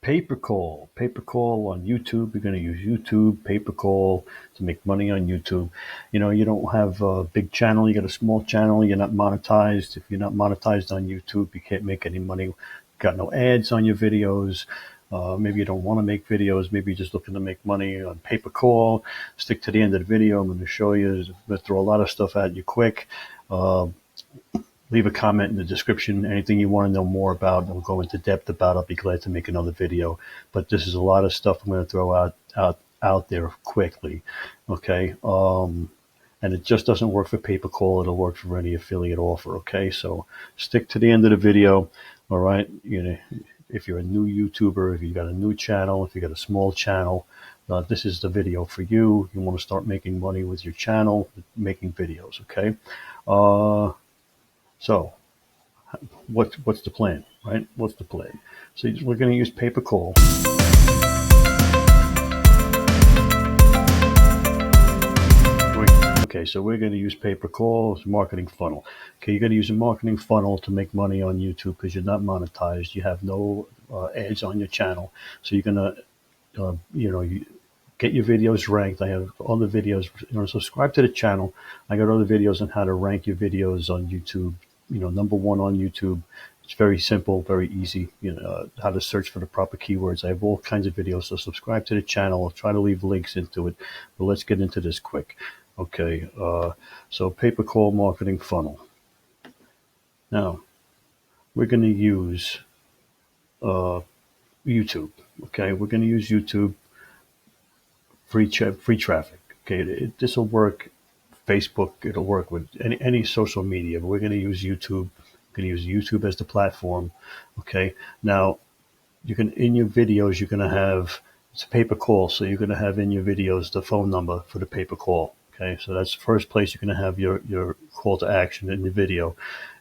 Pay per call on YouTube. You're going to use YouTube pay per call to make money on YouTube. You know, you don't have a big channel. You got a small channel. You're not monetized. If you're not monetized on YouTube, you can't make any money. Got no ads on your videos. Maybe you don't want to make videos. Maybe you're just looking to make money on pay per call. Stick to the end of the video. I'm going to show you. I'm going to throw a lot of stuff at you quick. Leave a comment in the description. Anything you want to know more about, I'll go into depth about. I'll be glad to make another video. But this is a lot of stuff I'm going to throw out there quickly. Okay. And it just doesn't work for pay per call. It'll work for any affiliate offer. Okay. So stick to the end of the video. All right. You know, if you're a new YouTuber, if you've got a new channel, if you got a small channel, this is the video for you. You want to start making money with your channel, making videos. Okay. So what's the plan, right? What's the plan? So we're going to use pay per call. Okay, so we're going to use pay per call as a marketing funnel. Okay, you're going to use a marketing funnel to make money on YouTube because you're not monetized. You have no ads on your channel. So you're going to, you get your videos ranked. I have other videos. Subscribe to the channel. I got other videos on how to rank your videos on YouTube. Number one on YouTube. It's very simple, very easy. How to search for the proper keywords. I have all kinds of videos. So subscribe to the channel. I'll try to leave links into it. But let's get into this quick. Okay. So pay per call marketing funnel. Now we're going to use YouTube. Okay, we're going to use YouTube. Free traffic. Okay, this will work. Facebook, it'll work with any social media, but we're going to use YouTube. We're going to use YouTube as the platform. Okay, now in your videos, you're going to have, it's a pay per call, so you're going to have in your videos the phone number for the pay per call. Okay, so that's the first place you're going to have your call to action in the video,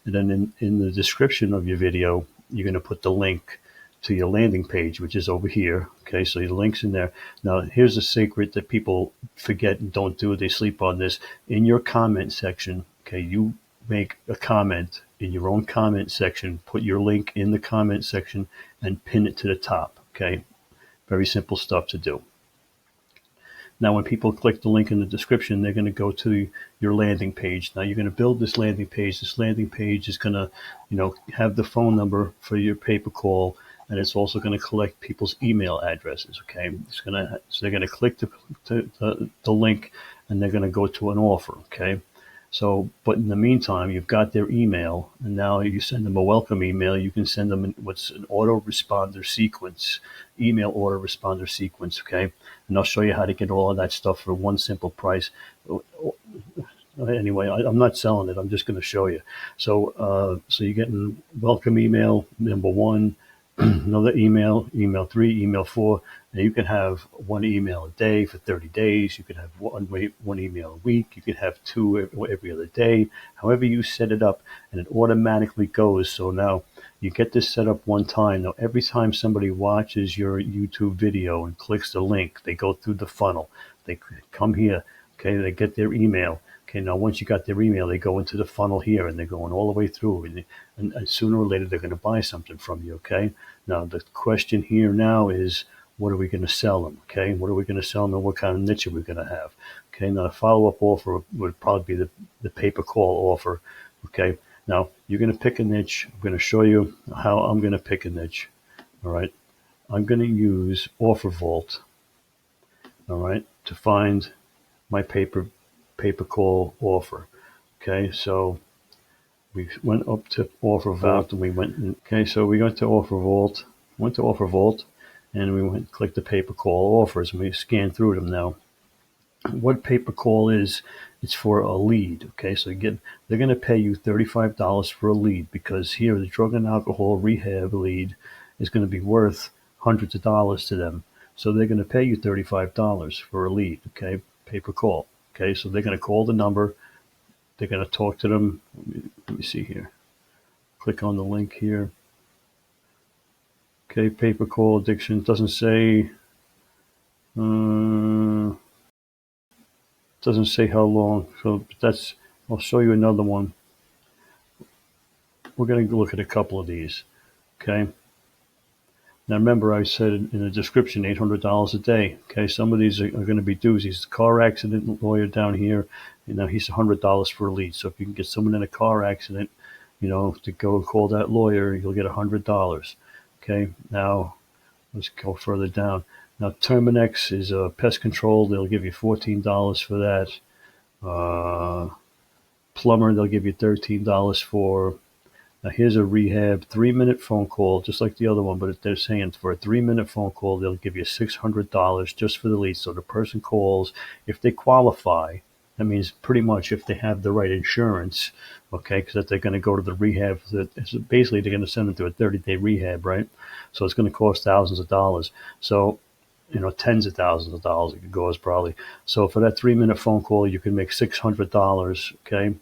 and then in the description of your video, you're going to put the link to your landing page, which is over here. Okay, so your link's in there. Now, here's a secret that people forget and don't do. They sleep on this. In your comment section, okay, you make a comment in your own comment section, put your link in the comment section and pin it to the top. Okay, very simple stuff to do. Now, when people click the link in the description, they're going to go to your landing page. Now, you're going to build this landing page. This landing page is going to, have the phone number for your pay per call. And it's also going to collect people's email addresses. Okay, so they're going to click the link, and they're going to go to an offer. Okay, so but in the meantime, you've got their email, and now you send them a welcome email. You can send them what's an autoresponder sequence, email autoresponder sequence. Okay, and I'll show you how to get all of that stuff for one simple price. Anyway, I'm not selling it. I'm just going to show you. So you're getting welcome email number one. Another email 3, email 4. Now you can have one email a day for 30 days. You could have one email a week. You could have 2 every other day. However you set it up, and it automatically goes. So now you get this set up one time. Now every time somebody watches your YouTube video and clicks the link, they go through the funnel. They come here. Okay, they get their email. Okay, now once you got their email, they go into the funnel here, and they're going all the way through, and sooner or later they're going to buy something from you. Okay, now the question here now is, what are we going to sell them? Okay, what are we going to sell them, and what kind of niche are we going to have? Okay, now the follow-up offer would probably be the pay per call offer. Okay, now you're going to pick a niche. I'm going to show you how I'm going to pick a niche. All right, I'm going to use Offer Vault. All right, to find my pay per call offer. Okay, so we went up to Offer Vault, and we went. Okay, so we went to Offer Vault. And we went click the pay per call offers, and we scanned through them. Now, what pay per call is? It's for a lead. Okay, so they're going to pay you $35 for a lead, because here the drug and alcohol rehab lead is going to be worth hundreds of dollars to them. So they're going to pay you $35 for a lead. Okay, pay per call. Okay, so they're going to call the number. They're going to talk to them. Let me see here. Click on the link here. Okay, pay per call addiction. Doesn't say how long. So I'll show you another one. We're going to look at a couple of these. Okay. Now remember, I said in the description, $800 a day. Okay, some of these are going to be doozies. The car accident lawyer down here, he's $100 for a lead. So if you can get someone in a car accident, to go call that lawyer, you'll get $100. Okay, now let's go further down. Now Terminex is pest control. They'll give you $14 for that. Plumber, they'll give you $13 for. Now here's a rehab 3-minute phone call, just like the other one, but they're saying for a 3-minute phone call, they'll give you $600 just for the lead. So the person calls, if they qualify, that means pretty much if they have the right insurance, okay, because they're going to go to the rehab. Basically, they're going to send them to a 30-day rehab, right? So it's going to cost thousands of dollars. So, tens of thousands of dollars it goes probably. So for that 3-minute phone call, you can make $600, okay?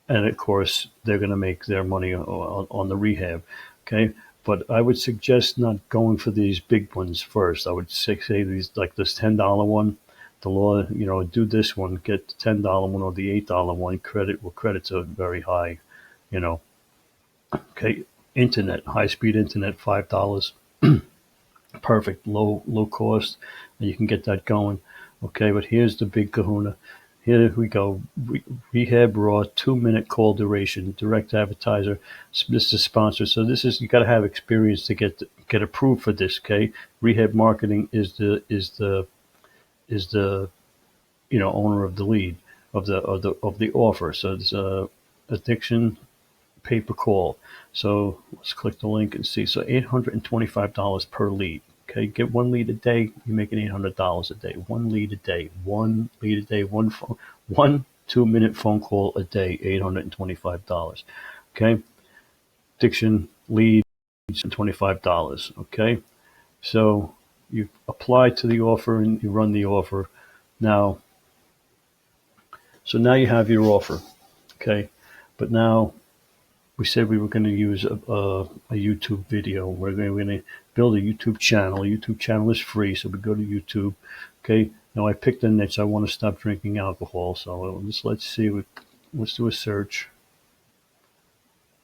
And of course, they're going to make their money on the rehab, okay? But I would suggest not going for these big ones first. I would say these, like this $10 one, the law, do this one, get the $10 one or the $8 one. Credits are very high, you know. Okay, internet, high-speed internet, $5, perfect, low cost, and you can get that going. Okay, but here's the big kahuna. Here we go. Rehab Raw, 2-minute call duration, direct advertiser. This is sponsored. So you got to have experience to get approved for this. Okay, Rehab Marketing is the owner of the lead of the offer. So it's addiction pay-per-call. So let's click the link and see. So $825 per lead. Okay, get 1 lead a day, you're making $800 a day. 1 lead a day, 1 lead a day, one 2-minute phone call a day, $825. Okay, addiction leads, $25. Okay, so you apply to the offer and you run the offer. Now you have your offer. Okay, but now we said we were going to use a YouTube video. We're going to build a YouTube channel. A YouTube channel is free, so we go to YouTube. Okay. Now I picked a niche. I want to stop drinking alcohol. So let's see. Let's do a search.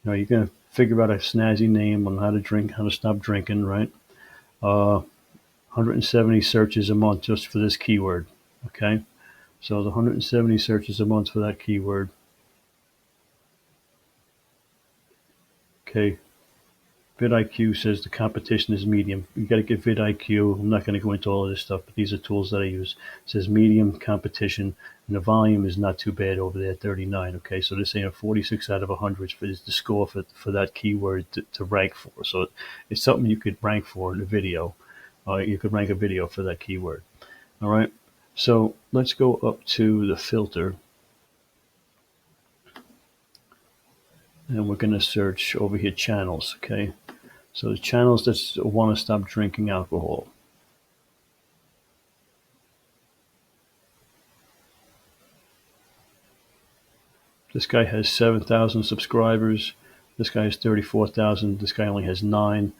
You're going to figure out a snazzy name on how to stop drinking, right? 170 searches a month just for this keyword. Okay. So the 170 searches a month for that keyword. Okay, vidIQ says the competition is medium. You got to get vidIQ. I'm not going to go into all of this stuff, but these are tools that I use. It says medium competition, and the volume is not too bad over there, 39. Okay, so they're saying 46 out of 100 is the score for that keyword to rank for. So it's something you could rank for in a video. You could rank a video for that keyword. All right, so let's go up to the filter. And we're going to search over here channels, okay? So the channels that want to stop drinking alcohol. This guy has 7,000 subscribers. This guy has 34,000. This guy only has 9.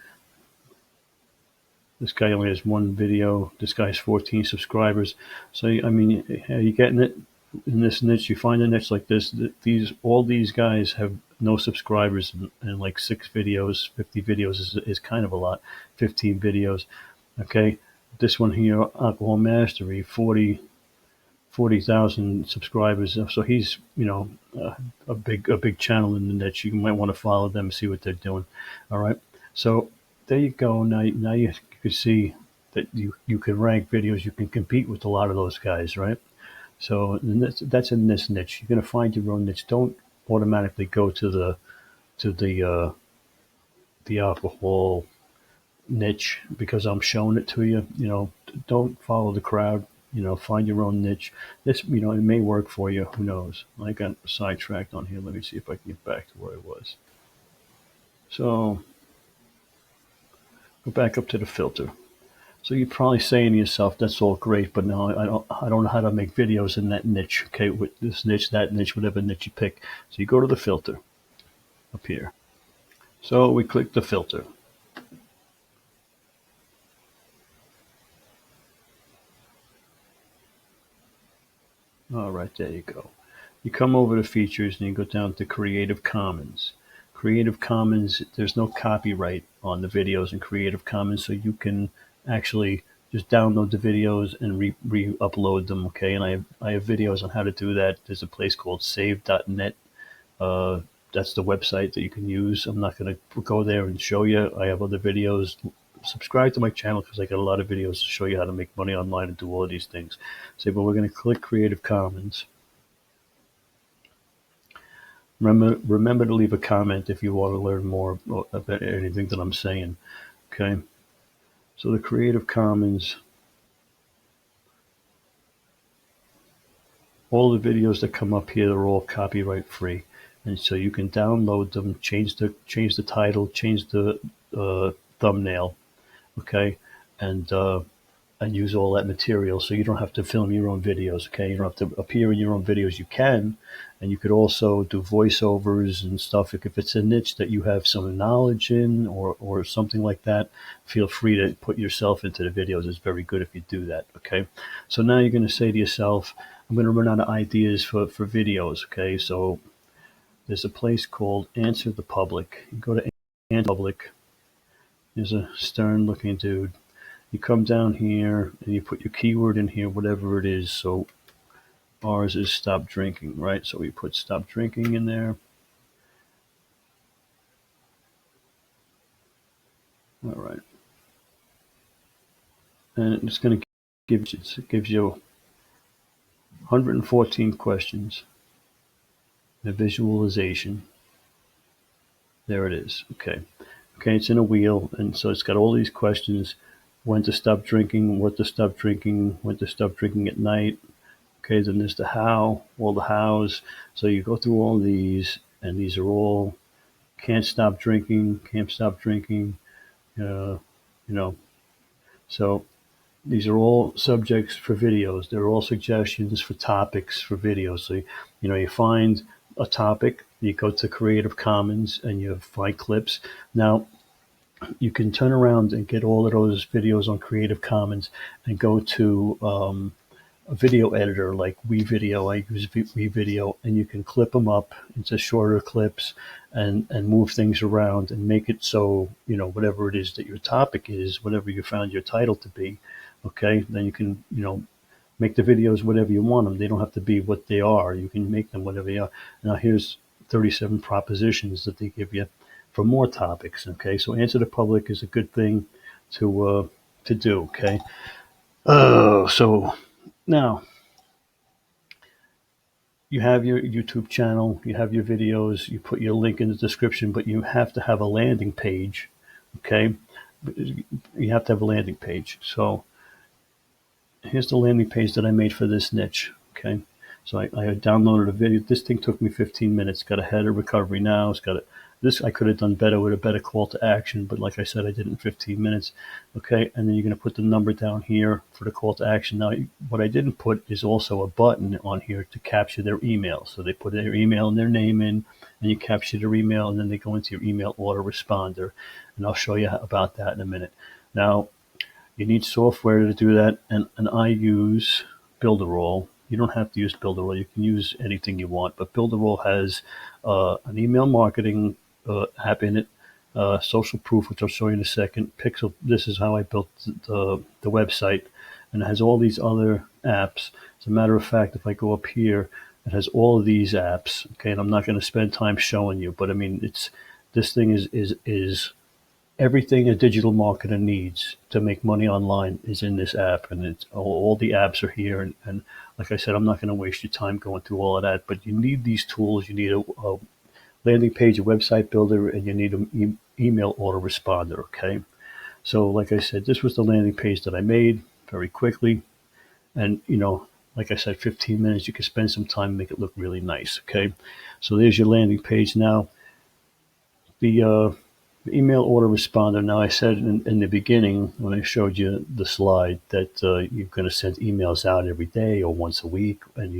This guy only has 1 video. This guy has 14 subscribers. So, I mean, are you getting it? In this niche, you find a niche like this. All these guys have no subscribers and like 6 videos, 50 videos is kind of a lot. 15 videos, okay. This one here, Alcohol Mastery, 40,000 subscribers. So he's a big channel in the niche. You might want to follow them and see what they're doing. All right. So there you go. Now you can see that you can rank videos. You can compete with a lot of those guys, right? So that's in this niche. You're going to find your own niche. Don't automatically go to the alcohol niche because I'm showing it to you. Don't follow the crowd. Find your own niche. This, it may work for you. Who knows? I got sidetracked on here. Let me see if I can get back to where I was. So go back up to the filter. So you're probably saying to yourself, that's all great, but no, I don't know how to make videos in that niche, okay, with this niche, that niche, whatever niche you pick. So you go to the filter up here. So we click the filter. All right, there you go. You come over to features and you go down to Creative Commons. Creative Commons, there's no copyright on the videos in Creative Commons, so you can actually just download the videos and re-upload them, okay? And I have videos on how to do that. There's a place called save.net. That's the website that you can use. I'm not going to go there and show you. I have other videos. Subscribe to my channel because I got a lot of videos to show you how to make money online and do all of these things. So, but we're going to click Creative Commons. Remember to leave a comment if you want to learn more about anything that I'm saying. Okay. So the Creative Commons, all the videos that come up here are all copyright free, and so you can download them, change the title, change the thumbnail, okay, and use all that material, so you don't have to film your own videos, okay? You don't have to appear in your own videos. You can, and you could also do voiceovers and stuff. If it's a niche that you have some knowledge in or something like that, feel free to put yourself into the videos. It's very good if you do that, okay? So now you're going to say to yourself, I'm going to run out of ideas for videos, okay? So there's a place called Answer the Public. You go to Answer the Public. There's a stern-looking dude. You come down here and you put your keyword in here, whatever it is. So ours is stop drinking, right? So we put stop drinking in there. All right. And it's going to gives you 114 questions. The visualization. There it is. Okay. Okay, it's in a wheel, and so it's got all these questions. When to stop drinking, what to stop drinking, when to stop drinking at night. Okay, then there's the how, all the hows. So you go through all these, and these are all can't stop drinking, you know. So these are all subjects for videos. They're all suggestions for topics for videos. So, you find a topic, you go to Creative Commons, and you find clips. Now, you can turn around and get all of those videos on Creative Commons and go to a video editor like WeVideo. I use WeVideo, and you can clip them up into shorter clips and move things around and make it so, whatever it is that your topic is, whatever you found your title to be, okay, then you can, make the videos whatever you want them. They don't have to be what they are. You can make them whatever they are. Now here's 37 propositions that they give you for more topics. Okay, so Answer the Public is a good thing to do. Okay, so now you have your YouTube channel, you have your videos, you put your link in the description, but you have to have a landing page. Okay, you have to have a landing page. So here's the landing page that I made for this niche. Okay, so I downloaded a video. This thing took me 15 minutes. Got a header, recovery now. It's got this I could have done better with a better call to action, but like I said, I did it in 15 minutes. Okay, and then you're going to put the number down here for the call to action. Now, what I didn't put is also a button on here to capture their email. So they put their email and their name in, and you capture their email, and then they go into your email autoresponder. And I'll show you about that in a minute. Now, you need software to do that, and I use Builderall. You don't have to use Builderall. You can use anything you want, but Builderall has an email marketing app in it, Social Proof, which I'll show you in a second. Pixel, this is how I built the website, and it has all these other apps. As a matter of fact, if I go up here, it has all of these apps. Okay, and I'm not going to spend time showing you, but I mean, this thing is everything a digital marketer needs to make money online is in this app, and it's all the apps are here. And like I said, I'm not going to waste your time going through all of that, but you need these tools. You need a landing page, a website builder, and you need an email autoresponder. Okay, so like I said, this was the landing page that I made very quickly, and like I said, 15 minutes. You can spend some time and make it look really nice. Okay, so there's your landing page. Now the email autoresponder. Now, I said in the beginning when I showed you the slide that you're going to send emails out every day or once a week, and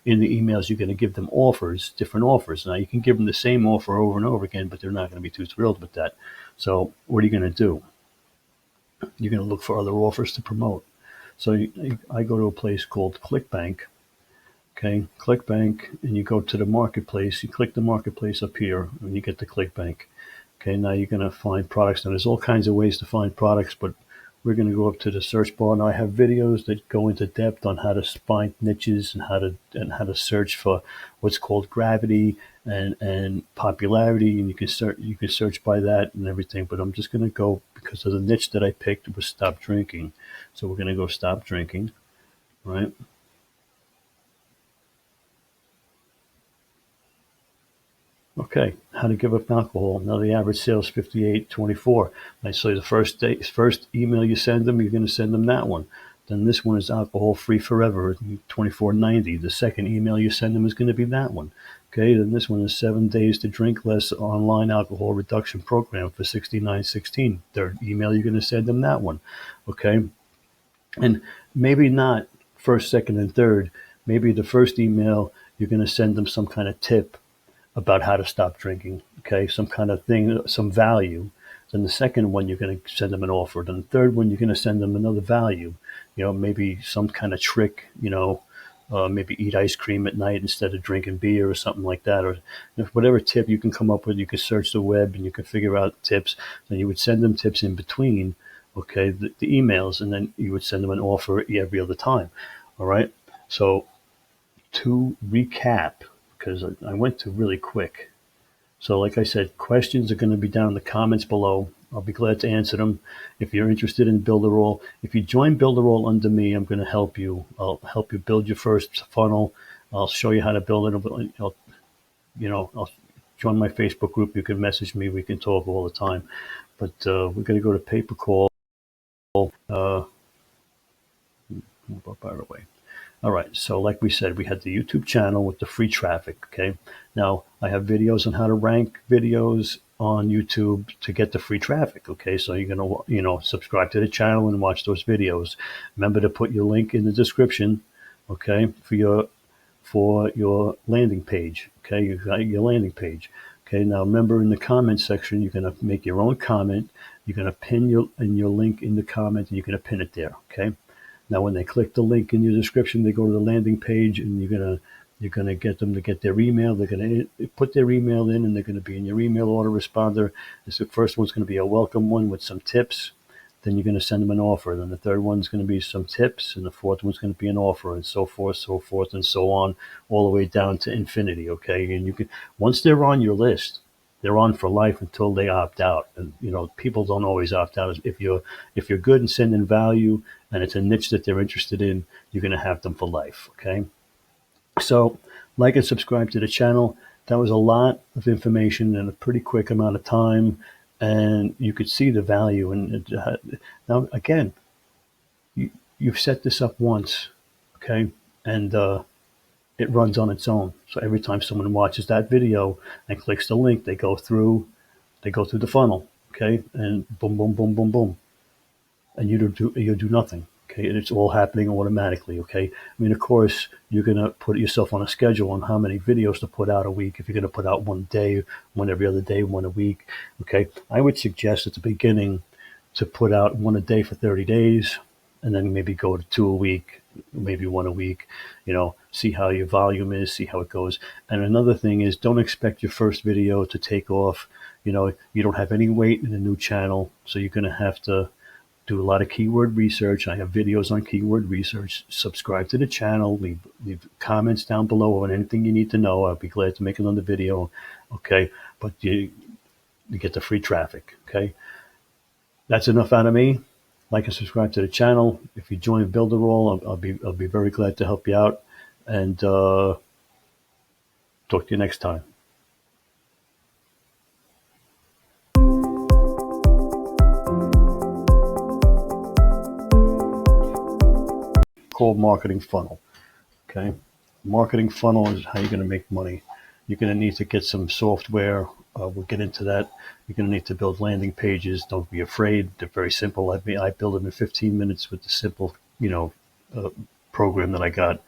in the emails you're going to give them offers, different offers. Now, you can give them the same offer over and over again, but they're not going to be too thrilled with that. So what are you going to do? You're going to look for other offers to promote. So I go to a place called Clickbank. Okay, Clickbank, and you go to the marketplace. You click the marketplace up here, and you get the Clickbank. Okay, now you're going to find products. Now, there's all kinds of ways to find products, but we're going to go up to the search bar. Now, I have videos that go into depth on how to find niches and how to search for what's called gravity and popularity, and you can search by that and everything. But I'm just going to go, because of the niche that I picked was stop drinking. So we're going to go stop drinking, right? Okay, how to give up alcohol. Now the average sales 58.24. I say the first email you send them, you're going to send them that one. Then this one is alcohol free forever, 24.90. The second email you send them is going to be that one. Okay, then this one is 7 days to drink less online alcohol reduction program for 69.16. Third email you're going to send them that one. Okay, and maybe not first, second, and third. Maybe the first email you're going to send them some kind of tip about how to stop drinking, okay, some kind of thing, some value. Then the second one, you're going to send them an offer. Then the third one, you're going to send them another value, maybe some kind of trick, maybe eat ice cream at night instead of drinking beer or something like that, or whatever tip you can come up with. You can search the web and you can figure out tips. Then you would send them tips in between, okay, the emails, and then you would send them an offer every other time. All right. So to recap, because I went to really quick. So like I said, questions are going to be down in the comments below. I'll be glad to answer them. If you're interested in Builderall, if you join Builderall under me, I'm going to help you. I'll help you build your first funnel. I'll show you how to build it. I'll join my Facebook group. You can message me. We can talk all the time. But we're going to go to pay-per-call. By the way. All right, so like we said, we had the YouTube channel with the free traffic, okay? Now, I have videos on how to rank videos on YouTube to get the free traffic, okay? So you're going to, subscribe to the channel and watch those videos. Remember to put your link in the description, okay, for your landing page, okay? You got your landing page. Okay, now remember, in the comment section, you're going to make your own comment. You're going to pin your link in the comment, and you're going to pin it there, okay? Now, when they click the link in your description, they go to the landing page, and you're gonna get them to get their email. They're gonna put their email in, and they're gonna be in your email autoresponder. The first one's gonna be a welcome one with some tips. Then you're gonna send them an offer. Then the third one's gonna be some tips, and the fourth one's gonna be an offer, and so forth, and so on, all the way down to infinity. Okay, and you can, once they're on your list, they're on for life until they opt out. And people don't always opt out. If you're good and sending value, and it's a niche that they're interested in, you're going to have them for life. Okay. So like and subscribe to the channel. That was a lot of information in a pretty quick amount of time, and you could see the value. And now again, you've set this up once, okay, and it runs on its own. So every time someone watches that video and clicks the link, they go through the funnel, okay, and boom, boom, boom, boom, boom, and you do nothing, okay, and it's all happening automatically, okay. I mean, of course, you're gonna put yourself on a schedule on how many videos to put out a week. If you're gonna put out one day, one every other day, one a week, okay. I would suggest at the beginning to put out one a day for 30 days, and then maybe go to 2 a week, maybe 1 a week, see how your volume is, see how it goes. And another thing is, don't expect your first video to take off. You don't have any weight in a new channel, so you're going to have to do a lot of keyword research. I have videos on keyword research. Subscribe to the channel, leave comments down below on anything you need to know. I'll be glad to make another video, okay? But you get the free traffic, okay? That's enough out of me. Like and subscribe to the channel. If you join Builderall, I'll be very glad to help you out. And talk to you next time. Called marketing funnel. Okay, marketing funnel is how you're going to make money. You're going to need to get some software. We'll get into that. You're going to need to build landing pages. Don't be afraid. They're very simple. I build them in 15 minutes with the simple, program that I got.